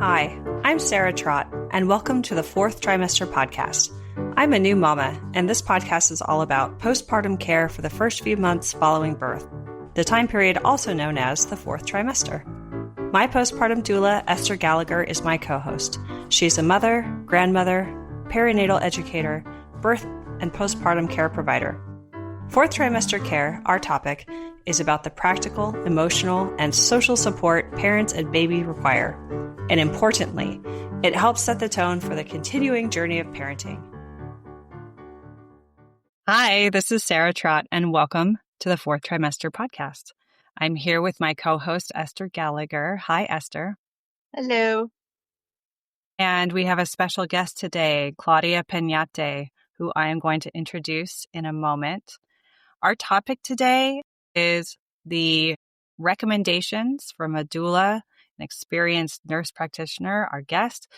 Hi, I'm Sarah Trott, and welcome to the Fourth Trimester Podcast. I'm a new mama, and this podcast is all about postpartum care for the first few months following birth, the time period also known as the fourth trimester. My postpartum doula, Esther Gallagher, is my co-host. She's a mother, grandmother, perinatal educator, birth and postpartum care provider. Fourth trimester care, our topic, is about the practical, emotional, and social support parents and baby require. And importantly, it helps set the tone for the continuing journey of parenting. Hi, this is Sarah Trott, and welcome to the Fourth Trimester Podcast. I'm here with my co-host, Esther Gallagher. Hi, Esther. Hello. And we have a special guest today, Claudia Penate, who I am going to introduce in a moment. Our topic today is the recommendations from a doula, an experienced nurse practitioner, our guest,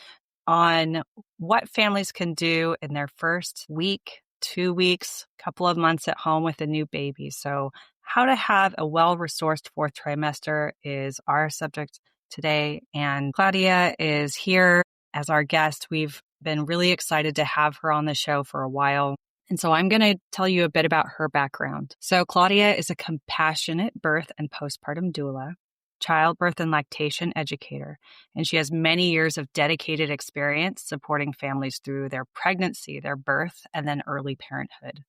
on what families can do in their first week, 2 weeks, couple of months at home with a new baby. So how to have a well-resourced fourth trimester is our subject today. And Claudia is here as our guest. We've been really excited to have her on the show for a while. And so I'm going to tell you a bit about her background. So Claudia is a compassionate birth and postpartum doula, childbirth and lactation educator, and she has many years of dedicated experience supporting families through their pregnancy, their birth, and then early parenthood.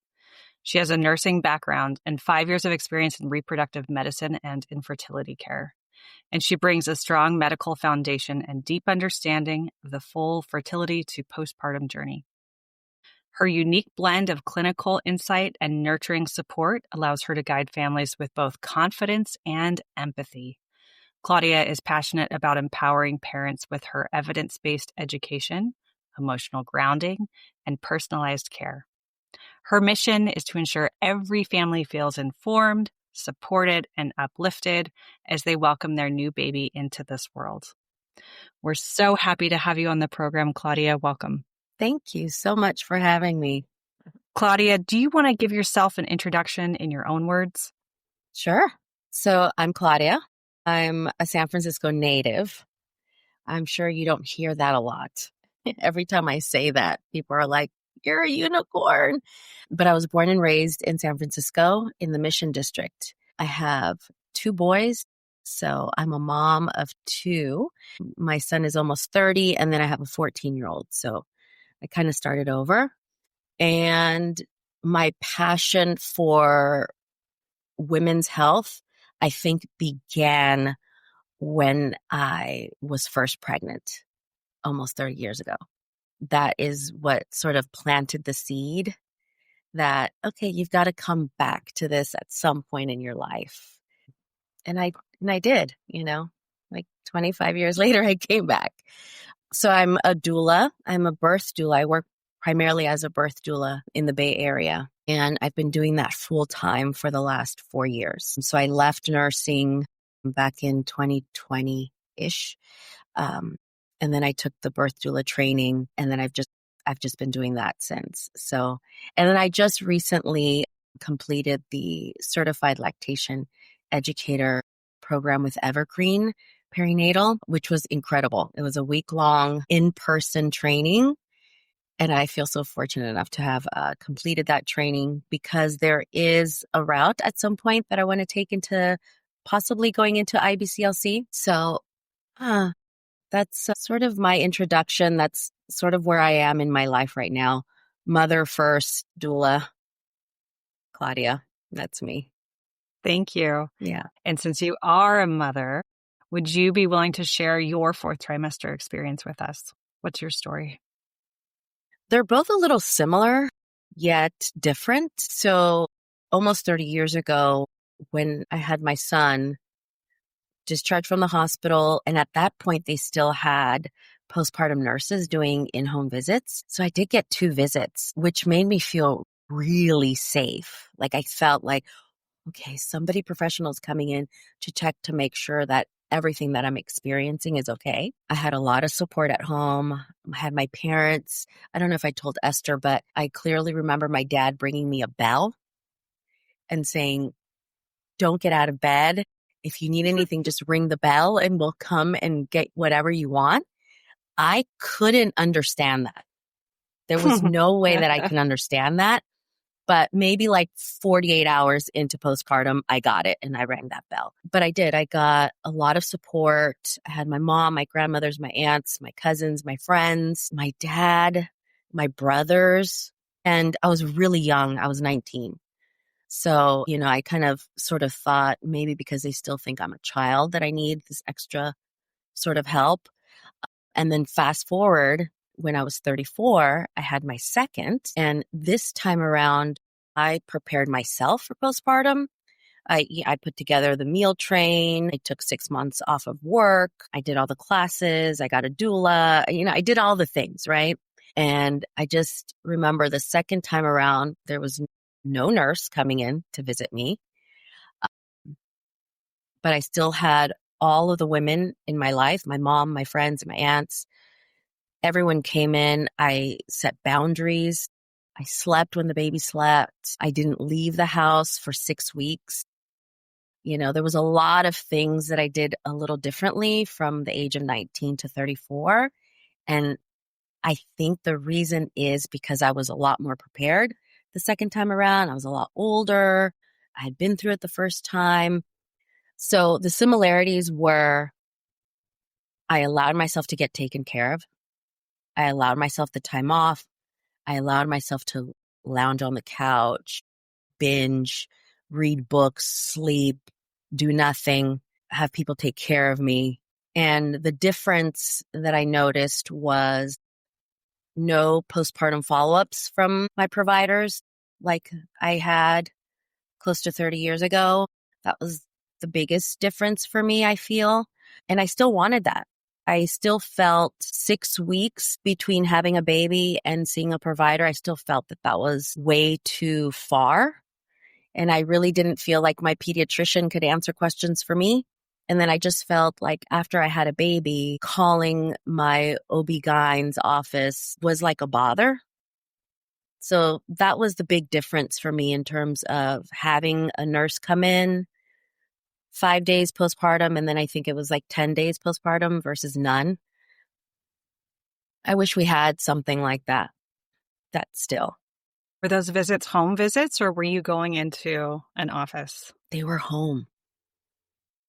She has a nursing background and 5 years of experience in reproductive medicine and infertility care. And she brings a strong medical foundation and deep understanding of the full fertility to postpartum journey. Her unique blend of clinical insight and nurturing support allows her to guide families with both confidence and empathy. Claudia is passionate about empowering parents with her evidence-based education, emotional grounding, and personalized care. Her mission is to ensure every family feels informed, supported, and uplifted as they welcome their new baby into this world. We're so happy to have you on the program, Claudia. Welcome. Thank you so much for having me. Claudia, do you want to give yourself an introduction in your own words? Sure. So I'm Claudia. I'm a San Francisco native. I'm sure you don't hear that a lot. Every time I say that, people are like, you're a unicorn. But I was born and raised in San Francisco in the Mission District. I have 2 boys. So I'm a mom of 2. My son is almost 30, and then I have a 14-year-old. So I kind of started over. And my passion for women's health, I think, began when I was first pregnant almost 30 years ago. That is what sort of planted the seed that, okay, you've got to come back to this at some point in your life. And I did, like 25 years later, I came back. So I'm a doula. I'm a birth doula. I work primarily as a birth doula in the Bay Area. And I've been doing that full time for the last 4 years. So I left nursing back in 2020-ish. And then I took the birth doula training, and then I've just been doing that since. So, and then I just recently completed the certified lactation educator program with Evergreen Perinatal, which was incredible. It was a week-long in-person training. And I feel so fortunate enough to have completed that training, because there is a route at some point that I want to take into possibly going into IBCLC. So that's sort of my introduction. That's sort of where I am in my life right now. Mother first, doula, Claudia. That's me. Thank you. Yeah. And since you are a mother, would you be willing to share your fourth trimester experience with us? What's your story? They're both a little similar, yet different. So almost 30 years ago, when I had my son discharged from the hospital, and at that point, they still had postpartum nurses doing in-home visits. So I did get 2 visits, which made me feel really safe. Like I felt like, okay, somebody professional is coming in to check to make sure that everything that I'm experiencing is okay. I had a lot of support at home. I had my parents. I don't know if I told Esther, but I clearly remember my dad bringing me a bell and saying, don't get out of bed. If you need anything, just ring the bell and we'll come and get whatever you want. I couldn't understand that. There was no way that I can understand that. But maybe like 48 hours into postpartum, I got it and I rang that bell. But I did. I got a lot of support. I had my mom, my grandmothers, my aunts, my cousins, my friends, my dad, my brothers. And I was really young. I was 19. So, I kind of sort of thought maybe because they still think I'm a child that I need this extra sort of help. And then fast forward, when I was 34, I had my second. And this time around, I prepared myself for postpartum. I put together the meal train. I took 6 months off of work. I did all the classes. I got a doula. I did all the things, right? And I just remember the second time around, there was no nurse coming in to visit me. But I still had all of the women in my life, my mom, my friends, my aunts. Everyone came in. I set boundaries. I slept when the baby slept. I didn't leave the house for 6 weeks. There was a lot of things that I did a little differently from the age of 19 to 34. And I think the reason is because I was a lot more prepared the second time around. I was a lot older. I had been through it the first time. So the similarities were I allowed myself to get taken care of. I allowed myself the time off. I allowed myself to lounge on the couch, binge, read books, sleep, do nothing, have people take care of me. And the difference that I noticed was no postpartum follow-ups from my providers like I had close to 30 years ago. That was the biggest difference for me, I feel. And I still wanted that. I still felt 6 weeks between having a baby and seeing a provider. I still felt that that was way too far. And I really didn't feel like my pediatrician could answer questions for me. And then I just felt like after I had a baby, calling my OB-GYN's office was like a bother. So that was the big difference for me in terms of having a nurse come in 5 days postpartum, and then I think it was like 10 days postpartum versus none. I wish we had something like that still. Were those visits home visits or were you going into an office? They were home.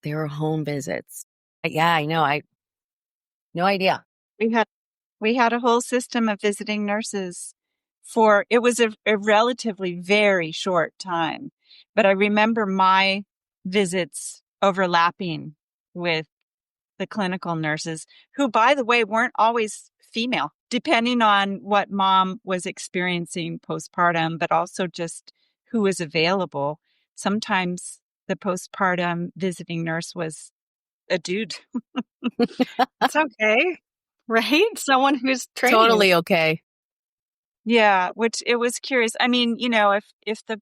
They were home visits. Yeah, I know. No idea. We had a whole system of visiting nurses it was a relatively very short time. But I remember my visits overlapping with the clinical nurses, who, by the way, weren't always female, depending on what mom was experiencing postpartum, but also just who was available. Sometimes the postpartum visiting nurse was a dude. That's okay, right? Someone who's trained. Totally okay. Yeah, which it was curious. I mean, if the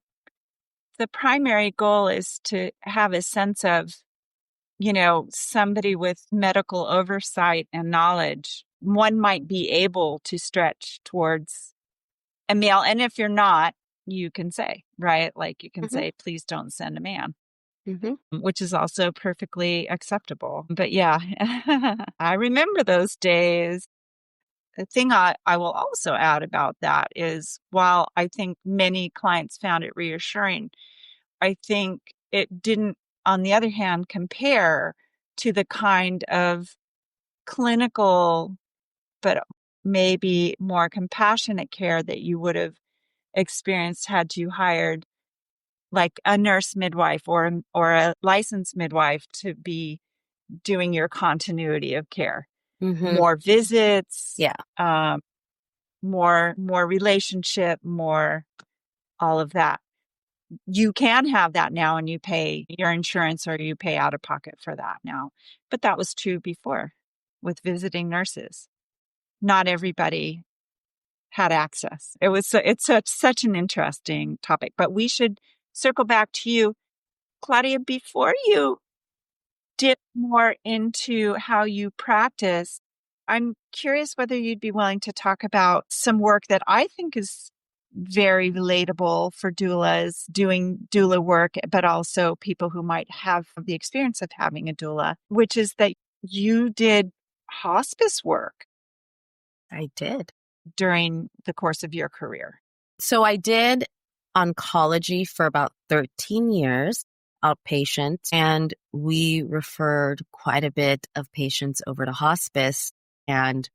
primary goal is to have a sense of, somebody with medical oversight and knowledge, one might be able to stretch towards a male. And if you're not, you can say, right? Like you can say, please don't send a man, which is also perfectly acceptable. But yeah, I remember those days. The thing I will also add about that is while I think many clients found it reassuring, I think it didn't, on the other hand, compare to the kind of clinical, but maybe more compassionate care that you would have experienced had you hired like a nurse midwife or a licensed midwife to be doing your continuity of care. More visits, more relationship, more all of that. You can have that now and you pay your insurance or you pay out of pocket for that now. But that was true before with visiting nurses. Not everybody had access. It's such an interesting topic, but we should circle back to you, Claudia, before you dip more into how you practice. I'm curious whether you'd be willing to talk about some work that I think is very relatable for doulas doing doula work, but also people who might have the experience of having a doula, which is that you did hospice work. I did. during the course of your career? So I did oncology for about 13 years, outpatient, and we referred quite a bit of patients over to hospice. And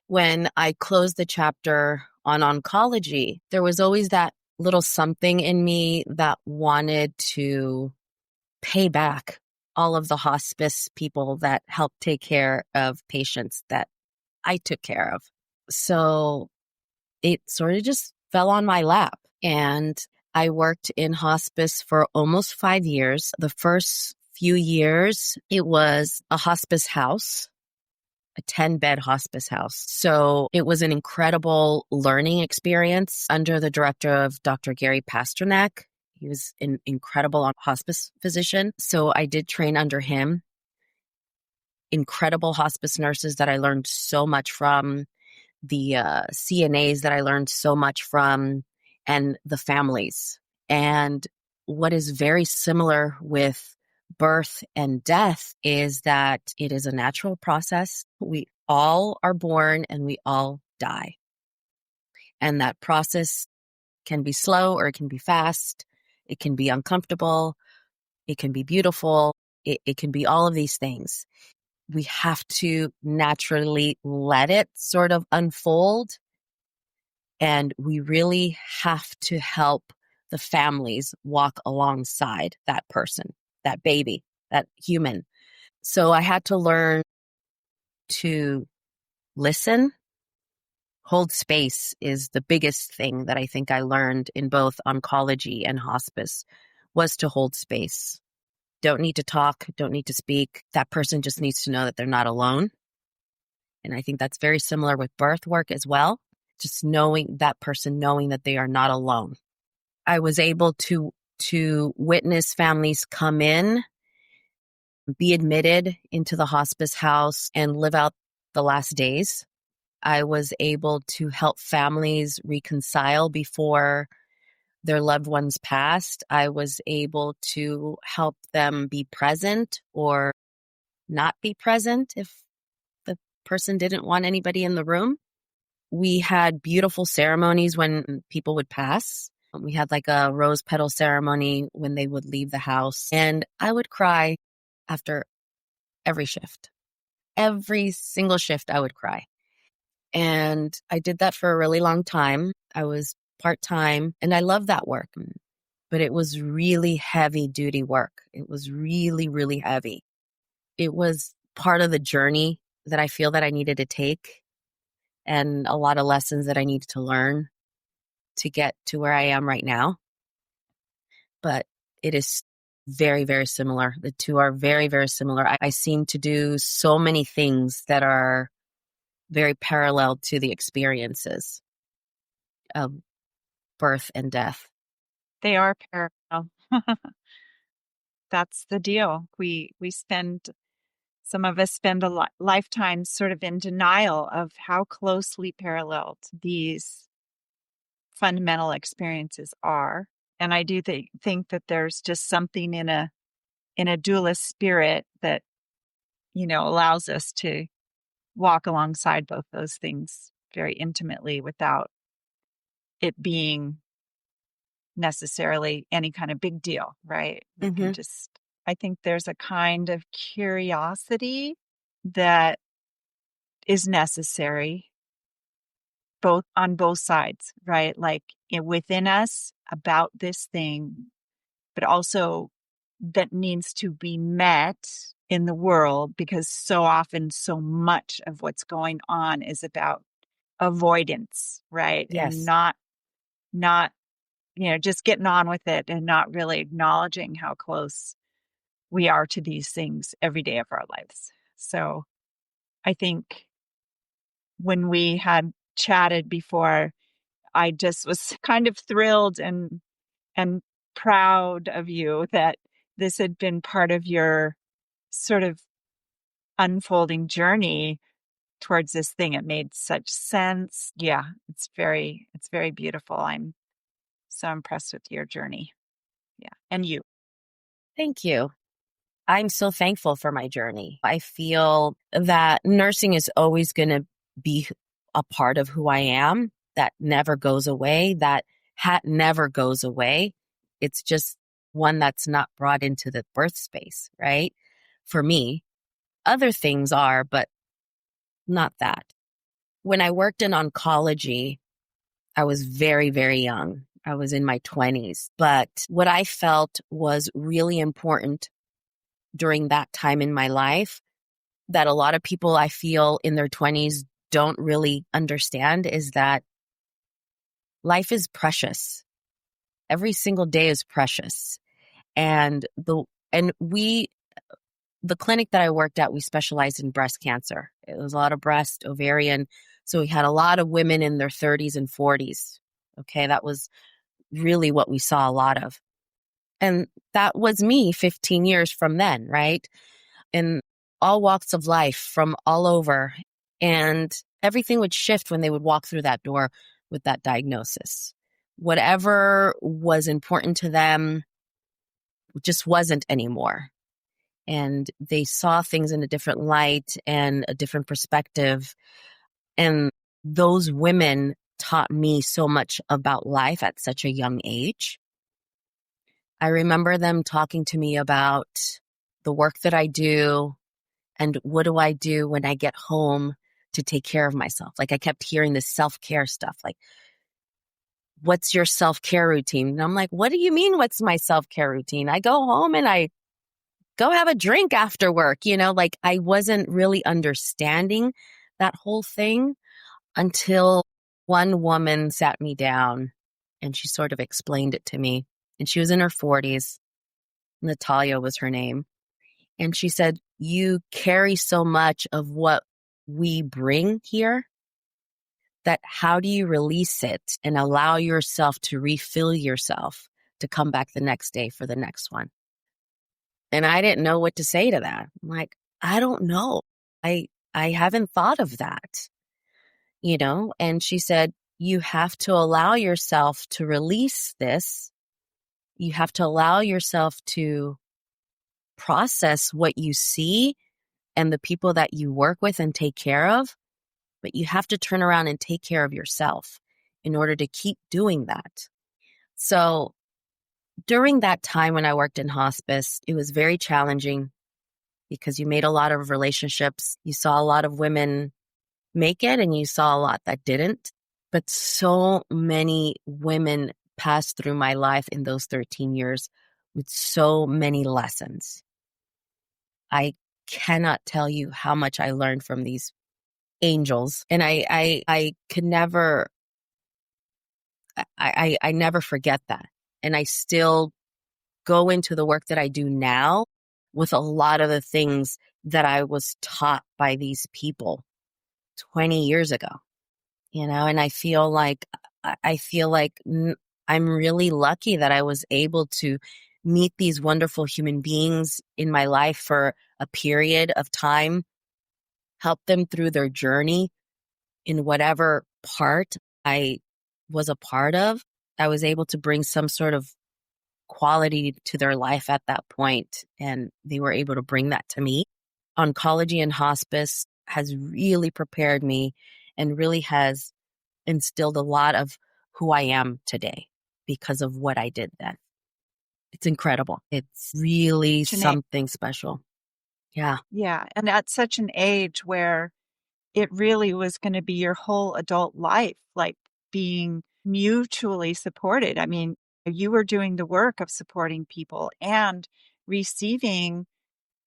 when I closed the chapter on oncology, there was always that little something in me that wanted to pay back all of the hospice people that helped take care of patients that I took care of. So it sort of just fell on my lap. And I worked in hospice for almost 5 years. The first few years, it was a hospice house, a 10-bed hospice house. So it was an incredible learning experience under the director of Dr. Gary Pasternak. He was an incredible hospice physician. So I did train under him. Incredible hospice nurses that I learned so much from, the CNAs that I learned so much from, and the families. And what is very similar with birth and death is that it is a natural process. We all are born and we all die. And that process can be slow or it can be fast. It can be uncomfortable. It can be beautiful. It can be all of these things. We have to naturally let it sort of unfold. And we really have to help the families walk alongside that person, that baby, that human. So I had to learn to listen. Hold space is the biggest thing that I think I learned in both oncology and hospice, was to hold space. Don't need to talk, don't need to speak. That person just needs to know that they're not alone. And I think that's very similar with birth work as well. Just knowing that person, knowing that they are not alone. I was able to witness families come in, be admitted into the hospice house, and live out the last days. I was able to help families reconcile before their loved ones passed. I was able to help them be present or not be present if the person didn't want anybody in the room. We had beautiful ceremonies when people would pass. We had like a rose petal ceremony when they would leave the house. And I would cry after every shift. Every single shift, I would cry. And I did that for a really long time. I was part-time and I loved that work, but it was really heavy duty work. It was really, really heavy. It was part of the journey that I feel that I needed to take, and a lot of lessons that I needed to learn to get to where I am right now. But it is very, very similar. The two are very, very similar. I seem to do so many things that are very parallel to the experiences of birth and death. They are parallel. That's the deal. Some of us spend a lifetime sort of in denial of how closely paralleled these fundamental experiences are. And I do think that there's just something in a doula spirit that, allows us to walk alongside both those things very intimately without it being necessarily any kind of big deal, right? We can just, I think there's a kind of curiosity that is necessary on both sides, right? Like within us about this thing, but also that needs to be met in the world, because so often so much of what's going on is about avoidance, right? Yes. And not just getting on with it and not really acknowledging how close we are to these things every day of our lives. So I think when we had chatted before, I just was kind of thrilled and proud of you that this had been part of your sort of unfolding journey towards this thing. It made such sense. Yeah, it's very beautiful. I'm so impressed with your journey. Yeah. And you. Thank you. I'm so thankful for my journey. I feel that nursing is always going to be a part of who I am that never goes away. That hat never goes away. It's just one that's not brought into the birth space, right? For me, other things are, but not that. When I worked in oncology, I was very, very young. I was in my 20s. But what I felt was really important during that time in my life that a lot of people I feel in their 20s don't really understand is that life is precious. Every single day is precious. And the clinic that I worked at, we specialized in breast cancer. It was a lot of breast, ovarian. So we had a lot of women in their 30s and 40s. Okay, that was really what we saw a lot of. And that was me 15 years from then, right? In all walks of life from all over. And everything would shift when they would walk through that door with that diagnosis. Whatever was important to them just wasn't anymore. And they saw things in a different light and a different perspective. And those women taught me so much about life at such a young age. I remember them talking to me about the work that I do and what do I do when I get home to take care of myself. Like I kept hearing this self-care stuff, like, what's your self-care routine? And I'm like, what do you mean, what's my self-care routine? I go home and I go have a drink after work, like I wasn't really understanding that whole thing until one woman sat me down and she sort of explained it to me. And she was in her 40s. Natalia was her name. And she said, you carry so much of what we bring here that how do you release it and allow yourself to refill yourself to come back the next day for the next one? And I didn't know what to say to that. I'm like, I don't know. I haven't thought of that, And she said, you have to allow yourself to release this. You have to allow yourself to process what you see and the people that you work with and take care of. But you have to turn around and take care of yourself in order to keep doing that. So during that time when I worked in hospice, it was very challenging because you made a lot of relationships. You saw a lot of women make it and you saw a lot that didn't. But so many women passed through my life in those 13 years with so many lessons. I cannot tell you how much I learned from these angels. And I could never, I never forget that. And I still go into the work that I do now with a lot of the things that I was taught by these people 20 years ago, and I feel like I'm really lucky that I was able to meet these wonderful human beings in my life for a period of time, help them through their journey in whatever part I was a part of. I was able to bring some sort of quality to their life at that point, and they were able to bring that to me. Oncology and hospice has really prepared me and really has instilled a lot of who I am today because of what I did then. It's incredible. It's really something special. Yeah. Yeah. And at such an age where it really was going to be your whole adult life, like being mutually supported. I mean, you were doing the work of supporting people and receiving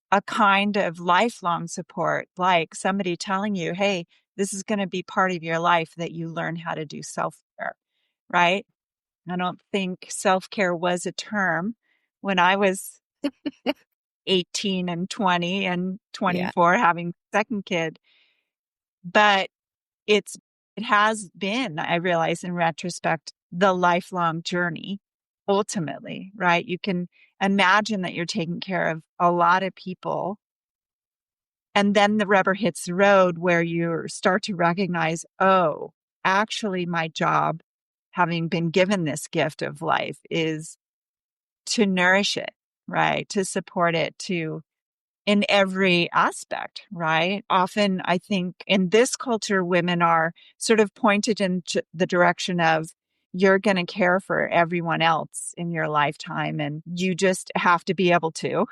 a kind of lifelong support, like somebody telling you, hey, this is going to be part of your life that you learn how to do self-care, right? I don't think self-care was a term when I was 18 and 20 and 24 having second kid. But it has been, I realize in retrospect, the lifelong journey ultimately, right? You can imagine that you're taking care of a lot of people. And then the rubber hits the road where you start to recognize, oh, actually my job, having been given this gift of life, is to nourish it, right? To support it, to in every aspect, right? Often I think in this culture, women are sort of pointed in the direction of, you're going to care for everyone else in your lifetime and you just have to be able to,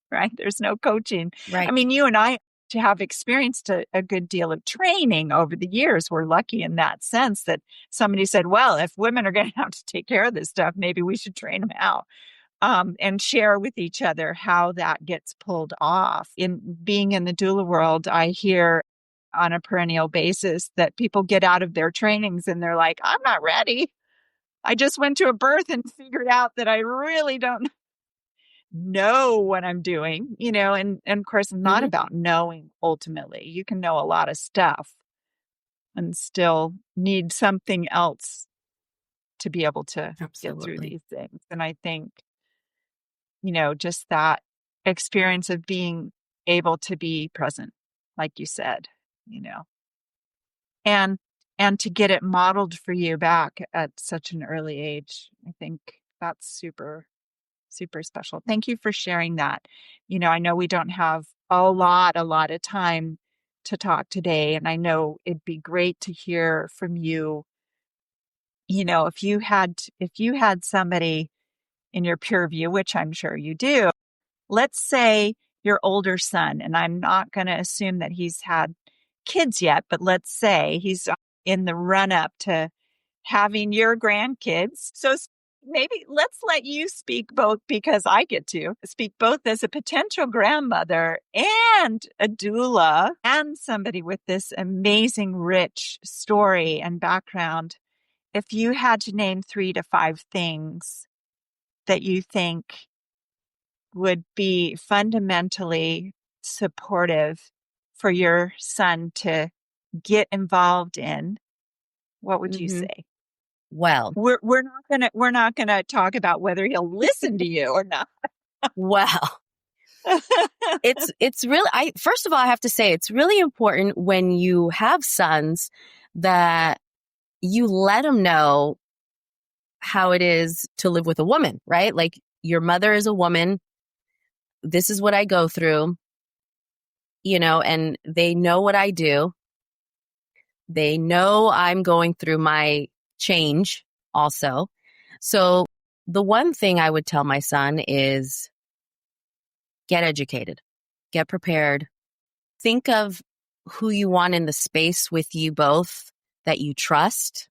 right? There's no coaching. I Right. mean, you and I to have experienced a good deal of training over the years. We're lucky in that sense that somebody said, well, if women are going to have to take care of this stuff, maybe we should train them out. And share with each other how that gets pulled off. In being in the doula world, I hear on a perennial basis that people get out of their trainings and they're like, I'm not ready. I just went to a birth and figured out that I really don't know what I'm doing, and of course, not Mm-hmm. about knowing ultimately. You can know a lot of stuff and still need something else to be able to get through Absolutely. these things. And I think, just that experience of being able to be present, like you said, you know, and to get it modeled for you back at such an early age. I think that's super, super special. Thank you for sharing that. I know we don't have a lot of time to talk today, and I know it'd be great to hear from you. If you had somebody in your peer review, which I'm sure you do. Let's say your older son, and I'm not going to assume that he's had kids yet, but let's say he's in the run up to having your grandkids. So maybe let's let you speak both, because I get to speak both as a potential grandmother and a doula and somebody with this amazing, rich story and background. If you had to name 3 to 5 things that you think would be fundamentally supportive for your son to get involved in, what would you Mm-hmm. say? Well, We're not gonna talk about whether he'll listen to you or not. well, it's really, first of all, I have to say it's really important when you have sons that you let them know how it is to live with a woman, right? Like, your mother is a woman. This is what I go through, and they know what I do. They know I'm going through my change also. So the one thing I would tell my son is get educated, get prepared, think of who you want in the space with you both that you trust.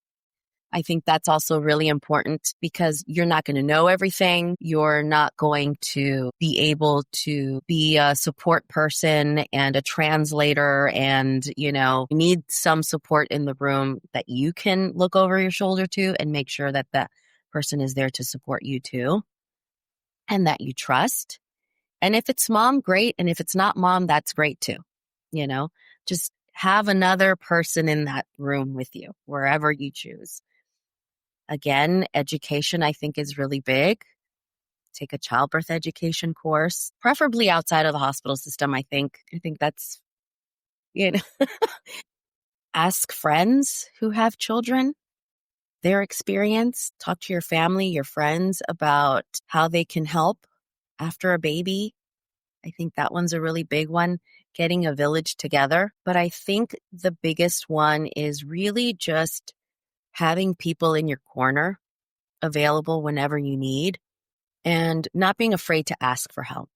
I think that's also really important because you're not going to know everything. You're not going to be able to be a support person and a translator, and, you need some support in the room that you can look over your shoulder to and make sure that that person is there to support you too, and that you trust. And if it's mom, great. And if it's not mom, that's great too. Just have another person in that room with you, wherever you choose. Again, education, I think, is really big. Take a childbirth education course, preferably outside of the hospital system. I think that's, you know, ask friends who have children, their experience. Talk to your family, your friends about how they can help after a baby. I think that one's a really big one, getting a village together. But I think the biggest one is really just having people in your corner available whenever you need, and not being afraid to ask for help.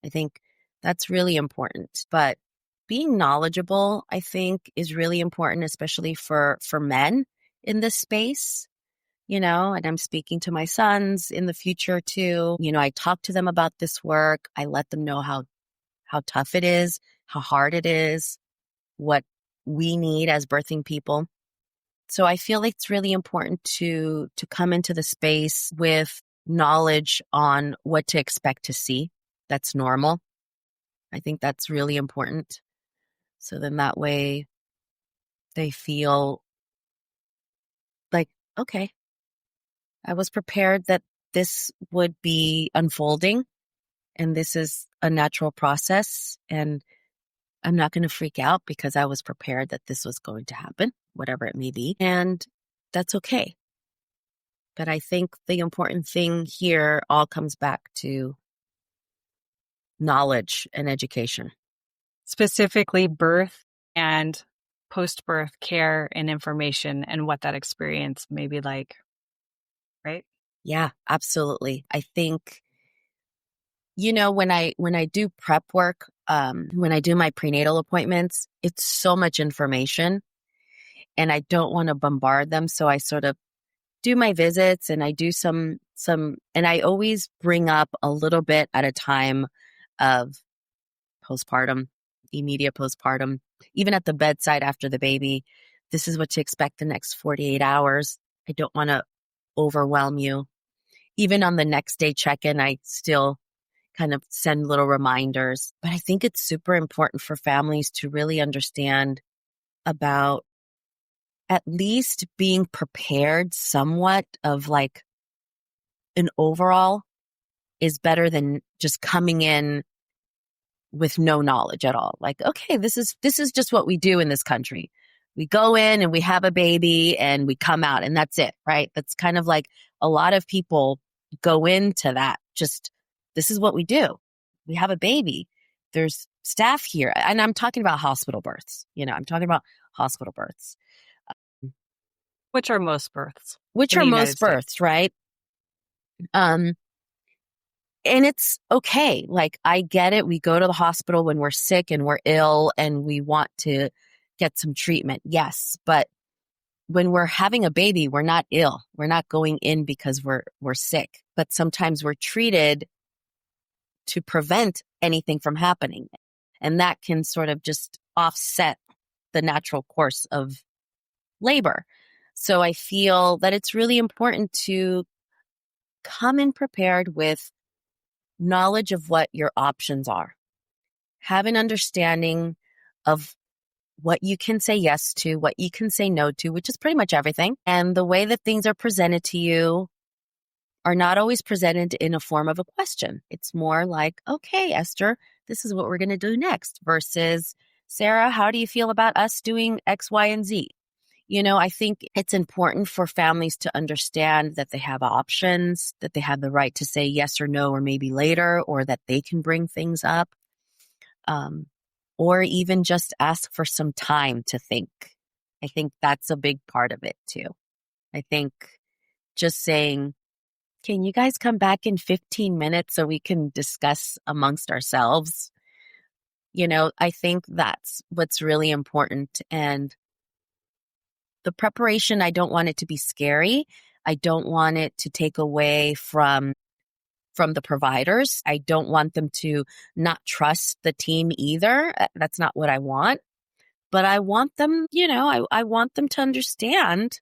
I think that's really important. But being knowledgeable, I think, is really important, especially for men in this space, and I'm speaking to my sons in the future too. I talk to them about this work. I let them know how tough it is, how hard it is, what we need as birthing people. So I feel like it's really important to come into the space with knowledge on what to expect to see. That's normal. I think that's really important. So then that way they feel like, okay, I was prepared that this would be unfolding and this is a natural process, and I'm not going to freak out because I was prepared that this was going to happen, whatever it may be. And that's okay. But I think the important thing here all comes back to knowledge and education. Specifically birth and post-birth care and information and what that experience may be like, right? Yeah, absolutely. I think, when I do prep work, when I do my prenatal appointments, it's so much information and I don't want to bombard them. So I sort of do my visits and I do some, and I always bring up a little bit at a time of postpartum, immediate postpartum, even at the bedside after the baby. This is what to expect the next 48 hours. I don't want to overwhelm you. Even on the next day check-in, I still kind of send little reminders. But I think it's super important for families to really understand about at least being prepared somewhat of like an overall is better than just coming in with no knowledge at all. Like, okay, this is just what we do in this country. We go in and we have a baby and we come out and that's it, right? That's kind of like a lot of people go into that. Just, this is what we do. We have a baby. There's staff here. And I'm talking about hospital births. I'm talking about hospital births. Which are most births. Which in are the most United States. births, right? And it's okay. Like, I get it. We go to the hospital when we're sick and we're ill and we want to get some treatment. Yes. But when we're having a baby, we're not ill. We're not going in because we're sick. But sometimes we're treated to prevent anything from happening. And that can sort of just offset the natural course of labor. So I feel that it's really important to come in prepared with knowledge of what your options are. Have an understanding of what you can say yes to, what you can say no to, which is pretty much everything. And the way that things are presented to you are not always presented in a form of a question. It's more like, okay, Esther, this is what we're going to do next versus Sarah, how do you feel about us doing X, Y, and Z? I think it's important for families to understand that they have options, that they have the right to say yes or no, or maybe later, or that they can bring things up, or even just ask for some time to think. I think that's a big part of it too. I think just saying, can you guys come back in 15 minutes so we can discuss amongst ourselves? I think that's what's really important. And the preparation, I don't want it to be scary. I don't want it to take away from the providers. I don't want them to not trust the team either. That's not what I want. But I want them, I want them to understand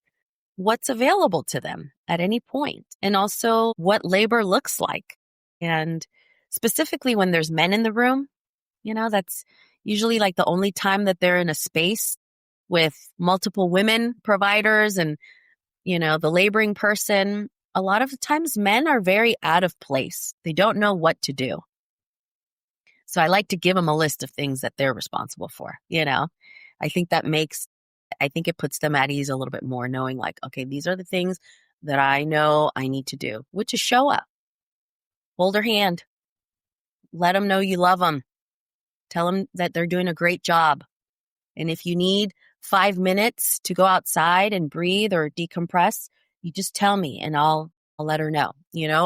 what's available to them at any point and also what labor looks like. And specifically when there's men in the room, that's usually like the only time that they're in a space with multiple women providers and, the laboring person. A lot of the times men are very out of place. They don't know what to do. So I like to give them a list of things that they're responsible for. I think it puts them at ease a little bit more, knowing like, okay, these are the things that I know I need to do, which is show up, hold their hand, let them know you love them, tell them that they're doing a great job. And if you need 5 minutes to go outside and breathe or decompress, you just tell me and I'll let her know,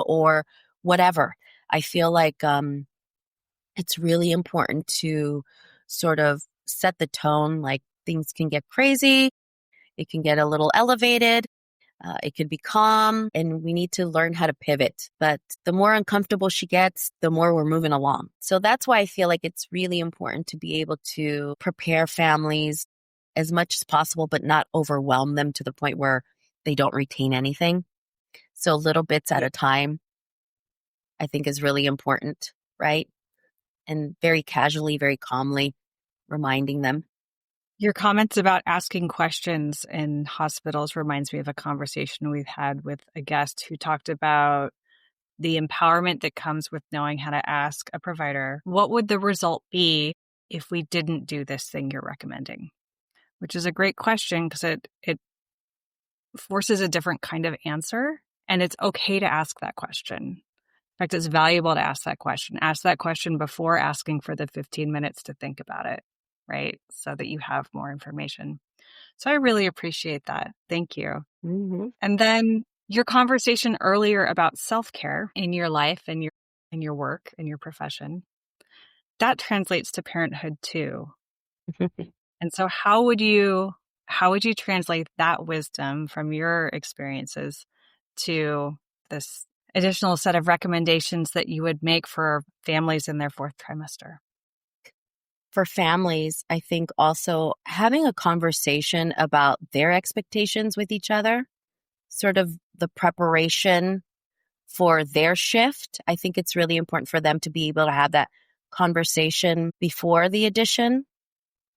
or whatever. I feel like it's really important to sort of set the tone. Like, things can get crazy. It can get a little elevated. It could be calm, and we need to learn how to pivot. But the more uncomfortable she gets, the more we're moving along. So that's why I feel like it's really important to be able to prepare families as much as possible, but not overwhelm them to the point where they don't retain anything. So little bits at a time, I think, is really important, right? And very casually, very calmly reminding them. Your comments about asking questions in hospitals reminds me of a conversation we've had with a guest who talked about the empowerment that comes with knowing how to ask a provider, what would the result be if we didn't do this thing you're recommending? Which is a great question because it forces a different kind of answer, and it's okay to ask that question. In fact, it's valuable to ask that question. Ask that question before asking for the 15 minutes to think about it, right? So that you have more information. So I really appreciate that. Thank you. Mm-hmm. And then your conversation earlier about self-care in your life and your work and your profession, that translates to parenthood too. And so how would you translate that wisdom from your experiences to this additional set of recommendations that you would make for families in their fourth trimester? For families, I think also having a conversation about their expectations with each other, sort of the preparation for their shift. I think it's really important for them to be able to have that conversation before the addition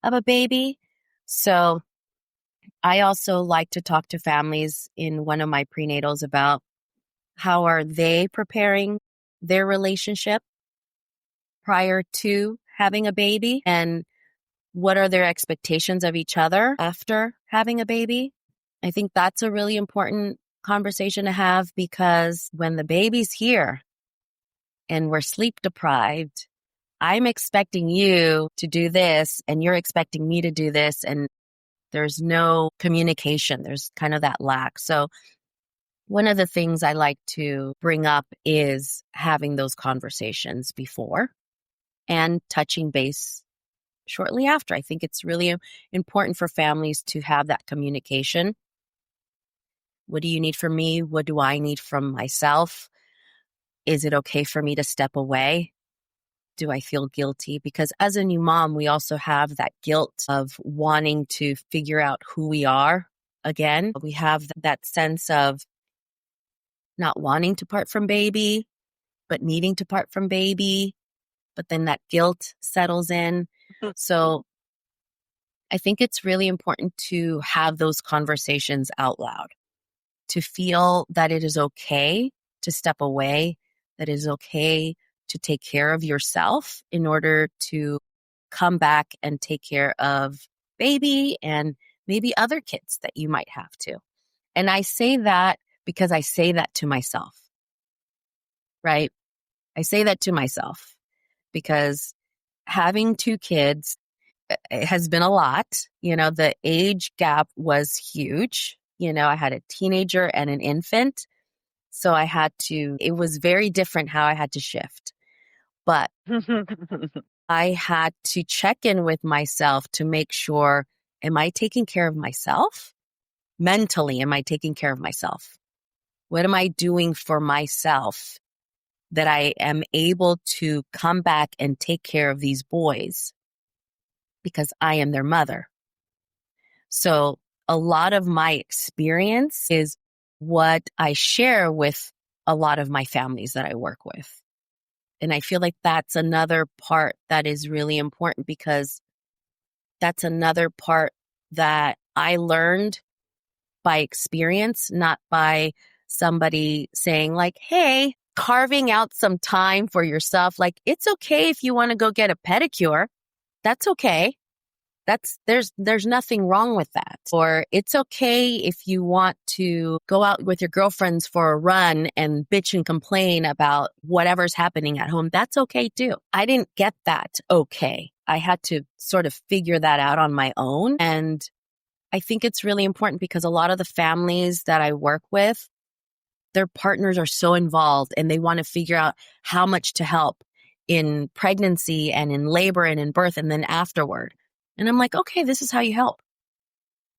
of a baby. So I also like to talk to families in one of my prenatals about how are they preparing their relationship prior to having a baby, and what are their expectations of each other after having a baby. I think that's a really important conversation to have, because when the baby's here and we're sleep deprived, I'm expecting you to do this and you're expecting me to do this, and there's no communication. There's kind of that lack. So one of the things I like to bring up is having those conversations before and touching base shortly after. I think it's really important for families to have that communication. What do you need from me? What do I need from myself? Is it okay for me to step away? Do I feel guilty? Because as a new mom, we also have that guilt of wanting to figure out who we are again. We have that sense of not wanting to part from baby, but needing to part from baby. But then that guilt settles in. So I think it's really important to have those conversations out loud, to feel that it is okay to step away, that it is okay to take care of yourself in order to come back and take care of baby and maybe other kids that you might have to. And I say that because I say that to myself, right? I say that to myself because having 2 kids, it has been a lot. The age gap was huge. I had a teenager and an infant. So it was very different how I had to shift. But I had to check in with myself to make sure, am I taking care of myself? Mentally, am I taking care of myself? What am I doing for myself that I am able to come back and take care of these boys because I am their mother? So a lot of my experience is what I share with a lot of my families that I work with. And I feel like that's another part that is really important, because that's another part that I learned by experience, not by somebody saying like, hey, carving out some time for yourself. Like, it's okay if you want to go get a pedicure. That's okay. There's nothing wrong with that. Or it's okay if you want to go out with your girlfriends for a run and bitch and complain about whatever's happening at home. That's okay too. I didn't get that okay. I had to sort of figure that out on my own. And I think it's really important because a lot of the families that I work with, their partners are so involved and they want to figure out how much to help in pregnancy and in labor and in birth and then afterward. And I'm like, okay, this is how you help.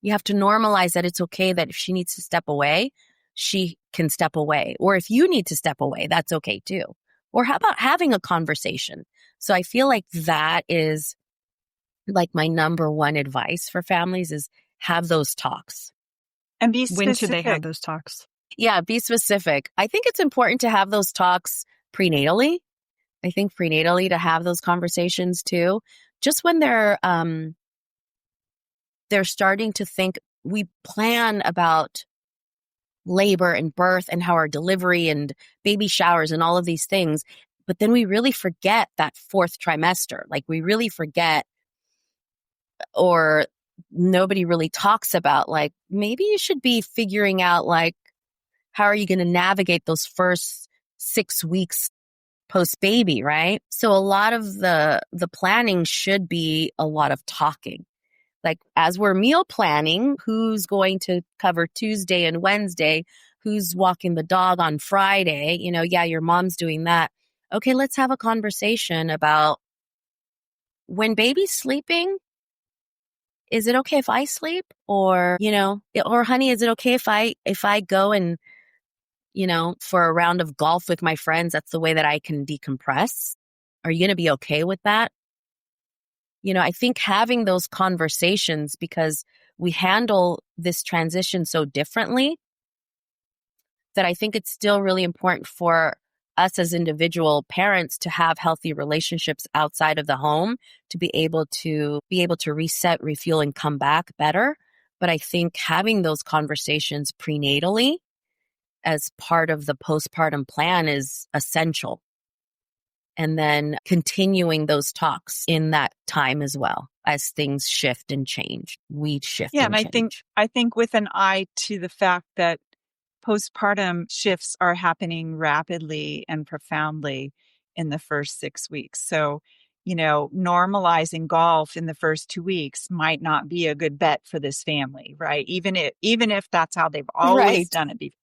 You have to normalize that it's okay that if she needs to step away, she can step away. Or if you need to step away, that's okay too. Or how about having a conversation? So I feel like that is like my number one advice for families is have those talks. And be specific. When should they have those talks? Yeah, be specific. I think it's important to have those talks prenatally. I think prenatally to have those conversations too. Just when they're starting to think, we plan about labor and birth and how our delivery and baby showers and all of these things, but then we really forget that 4th trimester. Like we really forget, or nobody really talks about, like, maybe you should be figuring out, like, how are you going to navigate those first 6 weeks post baby, right? So a lot of the planning should be a lot of talking. Like as we're meal planning, who's going to cover Tuesday and Wednesday? Who's walking the dog on Friday? Yeah, your mom's doing that. Okay, let's have a conversation about when baby's sleeping. Is it okay if I sleep? Or honey, is it okay if I go and, for a round of golf with my friends? That's the way that I can decompress. Are you going to be okay with that? I think having those conversations, because we handle this transition so differently, that I think it's still really important for us as individual parents to have healthy relationships outside of the home, to be able to reset, refuel, and come back better. But I think having those conversations prenatally as part of the postpartum plan is essential. And then continuing those talks in that time as well as things shift and change. We shift and change. I think with an eye to the fact that postpartum shifts are happening rapidly and profoundly in the first 6 weeks. So, normalizing golf in the first 2 weeks might not be a good bet for this family, right? Even if that's how they've always done it before.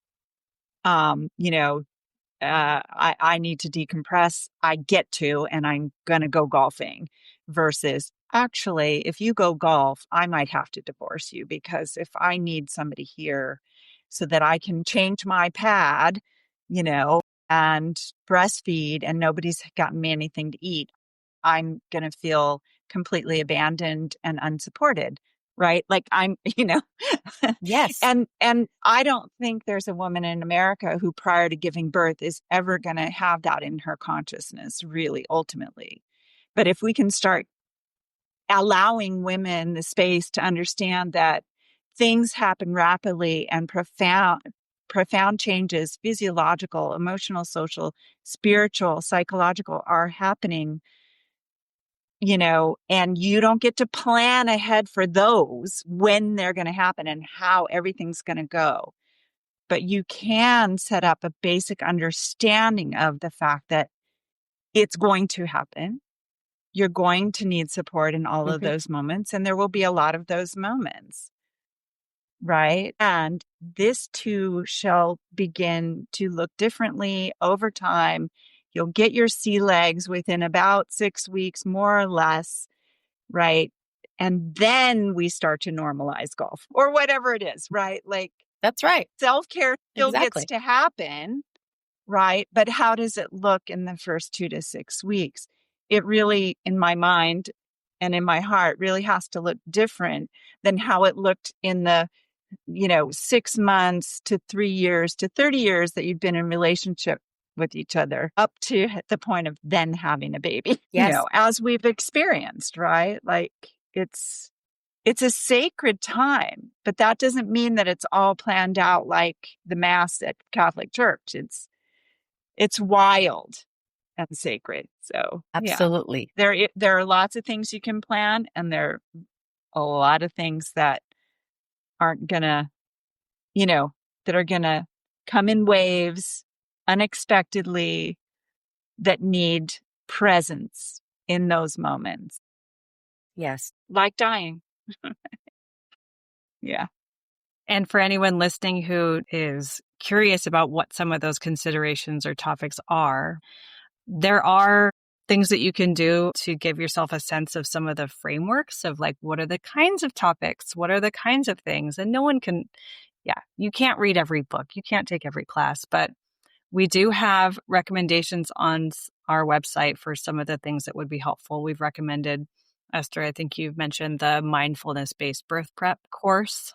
I need to decompress. I get to, and I'm going to go golfing versus actually, if you go golf, I might have to divorce you, because if I need somebody here so that I can change my pad, and breastfeed, and nobody's gotten me anything to eat, I'm going to feel completely abandoned and unsupported. Right? Like I'm, Yes. And I don't think there's a woman in America who prior to giving birth is ever going to have that in her consciousness, really, ultimately. But if we can start allowing women the space to understand that things happen rapidly and profound changes, physiological, emotional, social, spiritual, psychological, are happening, and you don't get to plan ahead for those when they're going to happen and how everything's going to go. But you can set up a basic understanding of the fact that it's going to happen. You're going to need support in all of those moments, and there will be a lot of those moments. Right? And this too shall begin to look differently over time. You'll get your sea legs within about 6 weeks, more or less, right? And then we start to normalize golf or whatever it is, right? Like, that's right. Self-care still gets to happen, right? But how does it look in the first 2 to 6 weeks? It really, in my mind and in my heart, really has to look different than how it looked in the 6 months to 3 years to 30 years that you've been in relationship with each other, up to the point of then having a baby, yes. As we've experienced, right? Like it's a sacred time, but that doesn't mean that it's all planned out like the Mass at Catholic Church. It's wild and sacred. So absolutely. Yeah. There are lots of things you can plan, and there are a lot of things that aren't gonna, that are gonna come in waves unexpectedly, that need presence in those moments. Yes. Like dying. Yeah. And for anyone listening who is curious about what some of those considerations or topics are, there are things that you can do to give yourself a sense of some of the frameworks of like, what are the kinds of topics? What are the kinds of things? And no one can, you can't read every book. You can't take every class, but we do have recommendations on our website for some of the things that would be helpful. We've recommended, Esther, I think you've mentioned the mindfulness-based birth prep course.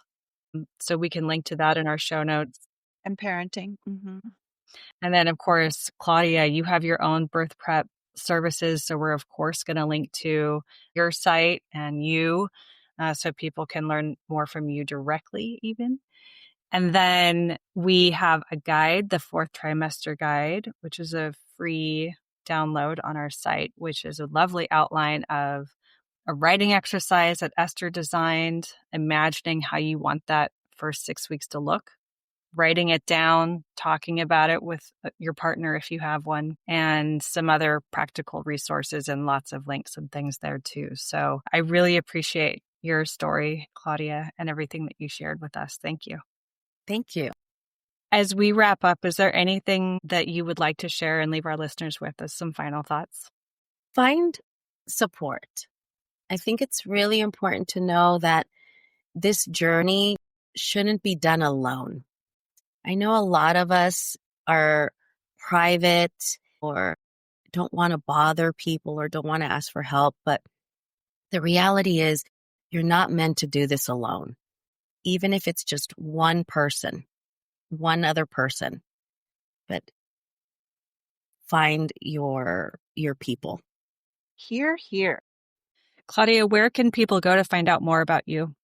So we can link to that in our show notes. And parenting. Mm-hmm. And then, of course, Claudia, you have your own birth prep services. So we're, of course, going to link to your site and you so people can learn more from you directly even. And then we have a guide, the Fourth Trimester Guide, which is a free download on our site, which is a lovely outline of a writing exercise that Esther designed, imagining how you want that first 6 weeks to look. writing it down, talking about it with your partner if you have one, and some other practical resources and lots of links and things there too. So I really appreciate your story, Claudia, and everything that you shared with us. Thank you. Thank you. As we wrap up, is there anything that you would like to share and leave our listeners with as some final thoughts? Find support. I think it's really important to know that this journey shouldn't be done alone. I know a lot of us are private or don't want to bother people or don't want to ask for help, but the reality is you're not meant to do this alone. Even if it's just one person, one other person, but find your people. Hear, hear. Claudia, where can people go to find out more about you?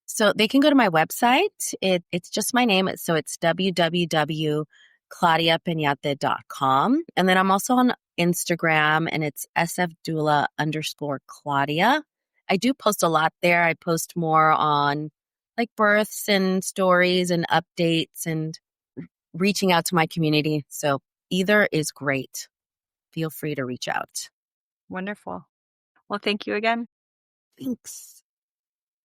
So they can go to my website. It's just my name. So it's www.claudiapenate.com. And then I'm also on Instagram, and it's sfdoula_Claudia. I do post a lot there. I post more on like births and stories and updates and reaching out to my community. So either is great. Feel free to reach out. Wonderful. Well, thank you again. Thanks.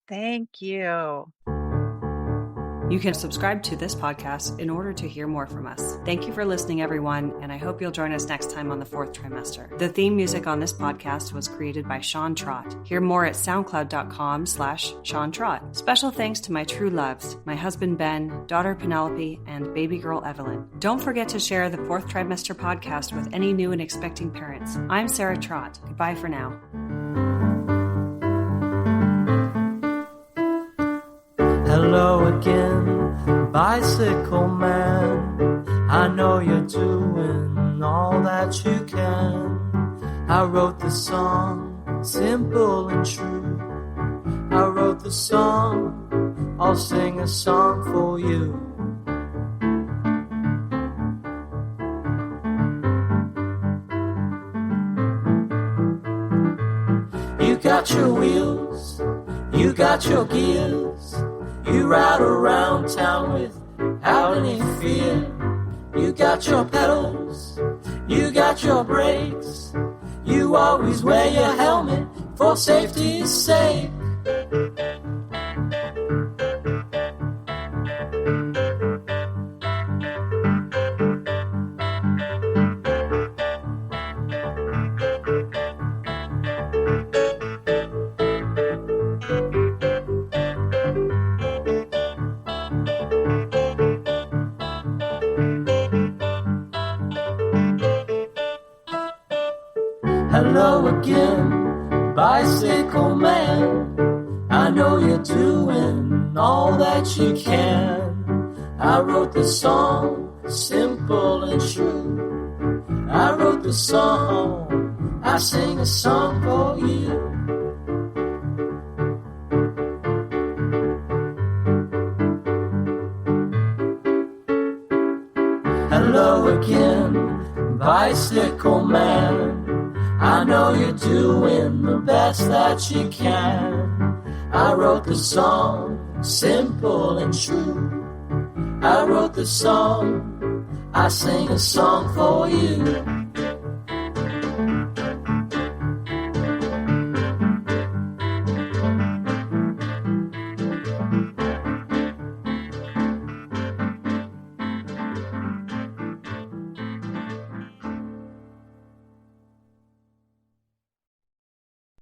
Thank you. You can subscribe to this podcast in order to hear more from us. Thank you for listening, everyone, and I hope you'll join us next time on the Fourth Trimester. The theme music on this podcast was created by Trott. Hear more at soundcloud.com/Sean Trott. Special thanks to my true loves, my husband Ben, daughter Penelope, and baby girl Evelyn. Don't forget to share the Fourth Trimester Podcast with any new and expecting parents. I'm Sarah Trott. Goodbye for now. Hello again, bicycle man. I know you're doing all that you can. I wrote the song, simple and true. I wrote the song, I'll sing a song for you. You got your wheels, you got your gears. You ride around town without any fear. You got your pedals, you got your brakes. You always wear your helmet for safety's sake. Hello again, bicycle man. I know you're doing all that you can. I wrote the song, simple and true. I wrote the song, I sing a song for you. Hello again, bicycle man. I know you're doing the best that you can. I wrote the song, simple and true. I wrote the song, I sing a song for you.